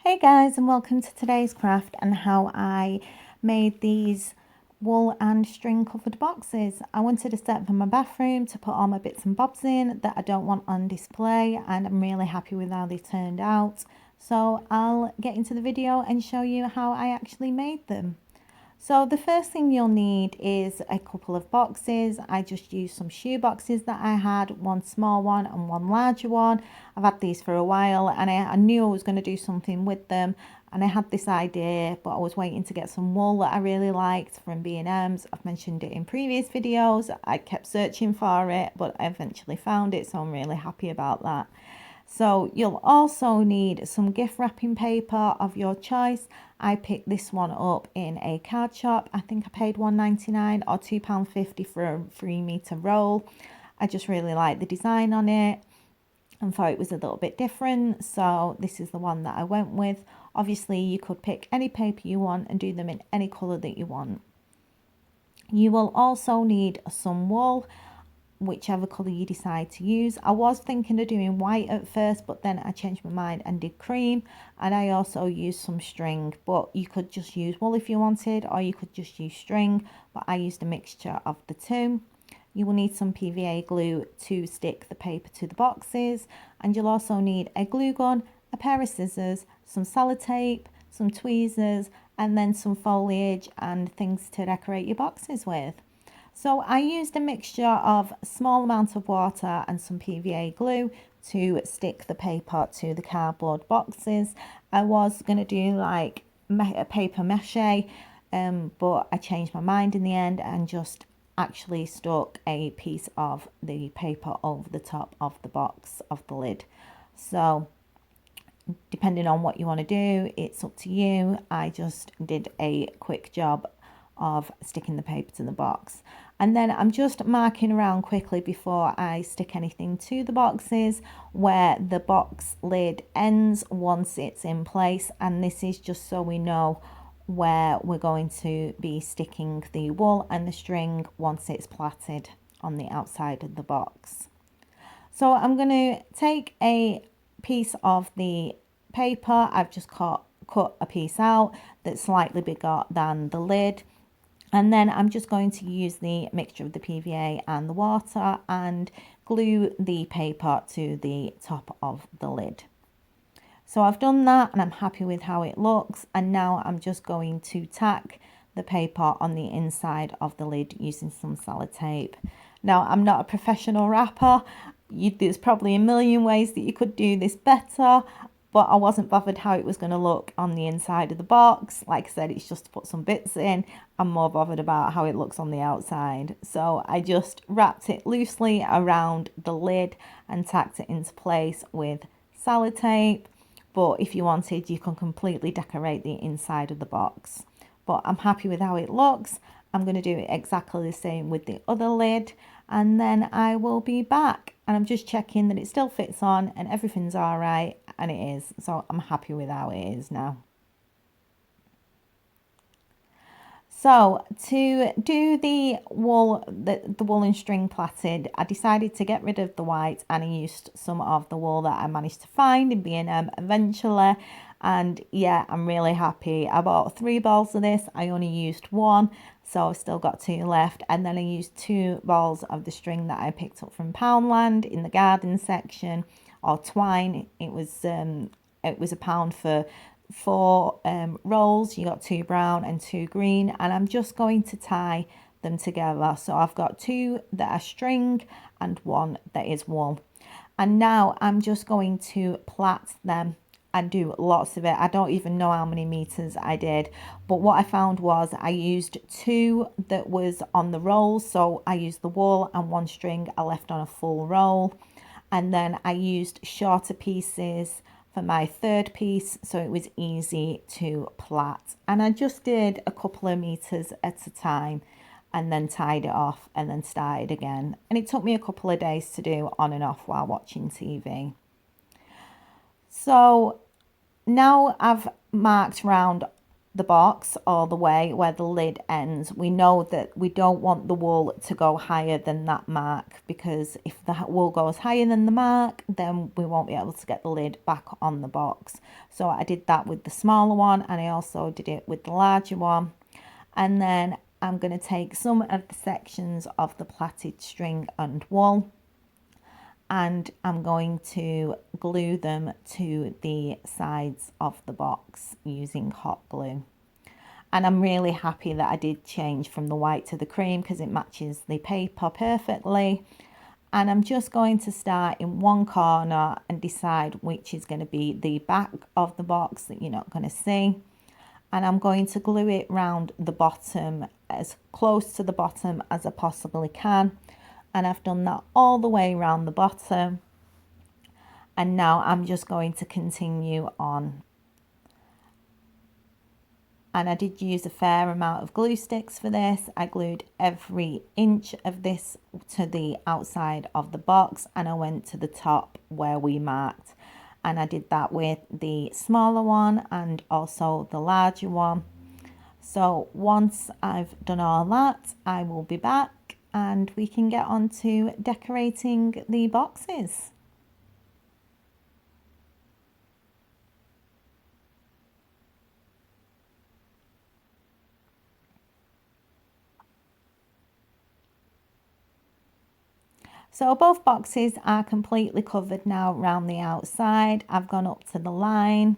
Hey guys, and welcome to today's craft and how I made these wool and string covered boxes. I wanted a set for my bathroom to put all my bits and bobs in that I don't want on display, and I'm really happy with how they turned out. So I'll get into the video and show you how I actually made them. So the first thing you'll need is a couple of boxes. I just used some shoe boxes that I had, one small one and one larger one. I've had these for a while and I knew I was going to do something with them, and I had this idea, but I was waiting to get some wool that I really liked from B&M's. I've mentioned it in previous videos. I kept searching for it, but I eventually found it, so I'm really happy about that. So you'll also need some gift wrapping paper of your choice. I picked this one up in a card shop. I think I paid £1.99 or £2.50 for a 3-metre roll. I just really like the design on it and thought it was a little bit different, so this is the one that I went with. Obviously you could pick any paper you want and do them in any colour that you want. You will also need some wool, whichever colour you decide to use. I was thinking of doing white at first, but then I changed my mind and did cream, and I also used some string, but you could just use wool if you wanted, or you could just use string, but I used a mixture of the two. You will need some PVA glue to stick the paper to the boxes, and you'll also need a glue gun, a pair of scissors, some sellotape, some tweezers, and then some foliage and things to decorate your boxes with. So I used a mixture of a small amount of water and some PVA glue to stick the paper to the cardboard boxes. I was going to do like a paper mache, but I changed my mind in the end and just actually stuck a piece of the paper over the top of the box of the lid. So depending on what you want to do, it's up to you. I just did a quick job of sticking the paper to the box, and then I'm just marking around quickly before I stick anything to the boxes where the box lid ends once it's in place, and this is just so we know where we're going to be sticking the wool and the string once it's plaited on the outside of the box. So I'm going to take a piece of the paper. I've just cut a piece out that's slightly bigger than the lid, and then I'm just going to use the mixture of the PVA and the water and glue the paper to the top of the lid. So I've done that and I'm happy with how it looks, and now I'm just going to tack the paper on the inside of the lid using some sellotape. Now, I'm not a professional wrapper. There's probably a million ways that you could do this better, but I wasn't bothered how it was going to look on the inside of the box. Like I said, it's just to put some bits in. I'm more bothered about how it looks on the outside. So I just wrapped it loosely around the lid and tacked it into place with sellotape. But if you wanted, you can completely decorate the inside of the box. But I'm happy with how it looks. I'm going to do it exactly the same with the other lid, and then I will be back. And I'm just checking that it still fits on and everything's all right, and it is. So I'm happy with how it is now. So to do the wool and string plaited, I decided to get rid of the white and I used some of the wool that I managed to find in B&M eventually. And yeah, I'm really happy. I bought 3 balls of this. I only used 1, so I've still got 2 left. And then I used 2 balls of the string that I picked up from Poundland in the garden section, or twine. It was £1 for 4 rolls. You got 2 brown and 2 green, and I'm just going to tie them together. So I've got 2 that are string and 1 that is wool, and now I'm just going to plait them and do lots of it. I don't even know how many meters I did, but what I found was I used 2 that was on the roll. So I used the wool and 1 string I left on a full roll, and then I used shorter pieces for my 3rd piece, so it was easy to plait. And I just did a couple of meters at a time and then tied it off and then started again. And it took me a couple of days to do on and off while watching TV. So now I've marked round the box all the way where the lid ends. We know that we don't want the wool to go higher than that mark, because if the wool goes higher than the mark, then we won't be able to get the lid back on the box. So I did that with the smaller one, and I also did it with the larger one. And then I'm going to take some of the sections of the plaited string and wool, and I'm going to glue them to the sides of the box using hot glue. And I'm really happy that I did change from the white to the cream, because it matches the paper perfectly. And I'm just going to start in one corner and decide which is going to be the back of the box that you're not going to see. And I'm going to glue it round the bottom, as close to the bottom as I possibly can. And I've done that all the way around the bottom. And now I'm just going to continue on. And I did use a fair amount of glue sticks for this. I glued every inch of this to the outside of the box, and I went to the top where we marked. And I did that with the smaller one and also the larger one. So once I've done all that, I will be back and we can get on to decorating the boxes. So both boxes are completely covered now around the outside. I've gone up to the line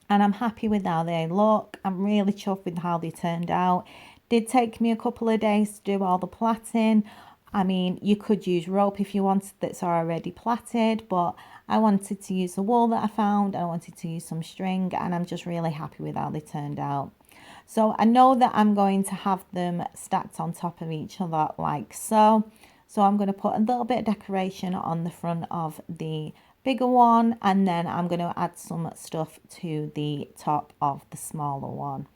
and I'm happy with how they look. I'm really chuffed with how they turned out. Did take me a couple of days to do all the plaiting. I mean, you could use rope if you wanted that's already plaited, but I wanted to use the wool that I found. I wanted to use some string, and I'm just really happy with how they turned out. So I know that I'm going to have them stacked on top of each other like so. So I'm going to put a little bit of decoration on the front of the bigger one, and then I'm going to add some stuff to the top of the smaller one.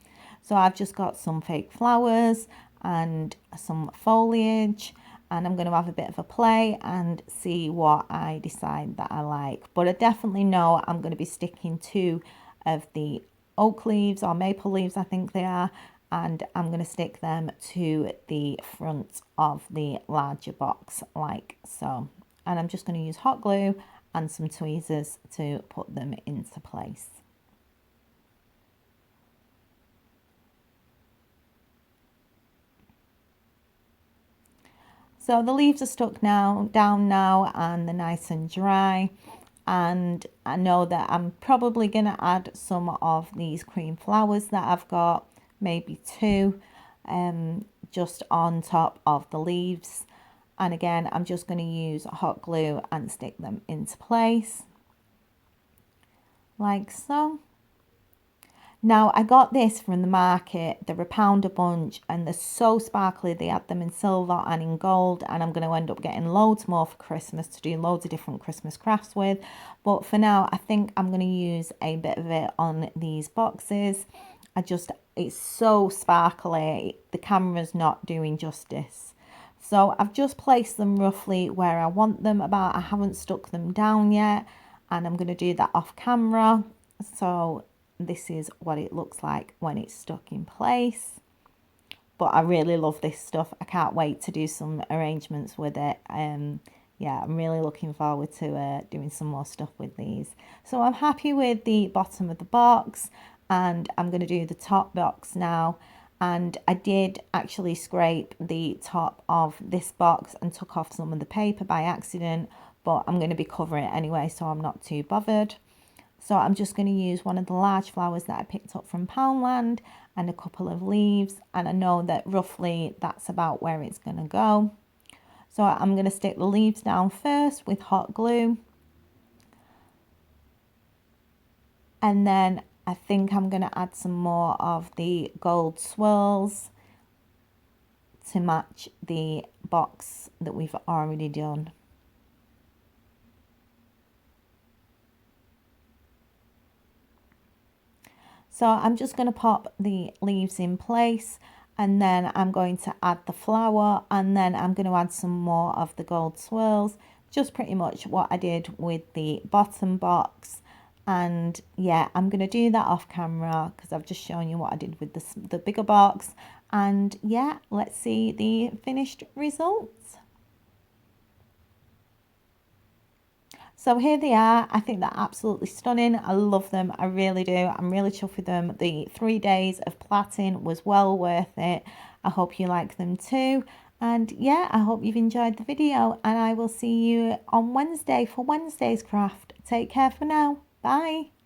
So I've just got some fake flowers and some foliage, and I'm going to have a bit of a play and see what I decide that I like. But I definitely know I'm going to be sticking to of the oak leaves or maple leaves, I think they are, and I'm going to stick them to the front of the larger box like so. And I'm just going to use hot glue and some tweezers to put them into place. So the leaves are stuck now, down now, and they're nice and dry. And I know that I'm probably going to add some of these cream flowers that I've got, maybe two, just on top of the leaves. And again, I'm just going to use hot glue and stick them into place like so. Now, I got this from the market. They're £1 a bunch and they're so sparkly. They had them in silver and in gold, and I'm going to end up getting loads more for Christmas to do loads of different Christmas crafts with. But for now, I think I'm going to use a bit of it on these boxes. It's so sparkly. The camera's not doing justice. So I've just placed them roughly where I want them about. I haven't stuck them down yet, and I'm going to do that off camera. So this is what it looks like when it's stuck in place. But I really love this stuff. I can't wait to do some arrangements with it. Yeah, I'm really looking forward to doing some more stuff with these. So I'm happy with the bottom of the box, and I'm going to do the top box now. And I did actually scrape the top of this box and took off some of the paper by accident, but I'm going to be covering it anyway, so I'm not too bothered. So I'm just going to use one of the large flowers that I picked up from Poundland and a couple of leaves. And I know that roughly that's about where it's going to go. So I'm going to stick the leaves down first with hot glue. And then I think I'm going to add some more of the gold swirls to match the box that we've already done. So I'm just going to pop the leaves in place, and then I'm going to add the flower, and then I'm going to add some more of the gold swirls, just pretty much what I did with the bottom box. And yeah, I'm going to do that off camera because I've just shown you what I did with the bigger box. And yeah, let's see the finished results. So here they are. I think they're absolutely stunning. I love them. I really do. I'm really chuffed with them. The 3 days of plaiting was well worth it. I hope you like them too. And yeah, I hope you've enjoyed the video, and I will see you on Wednesday for Wednesday's craft. Take care for now. Bye.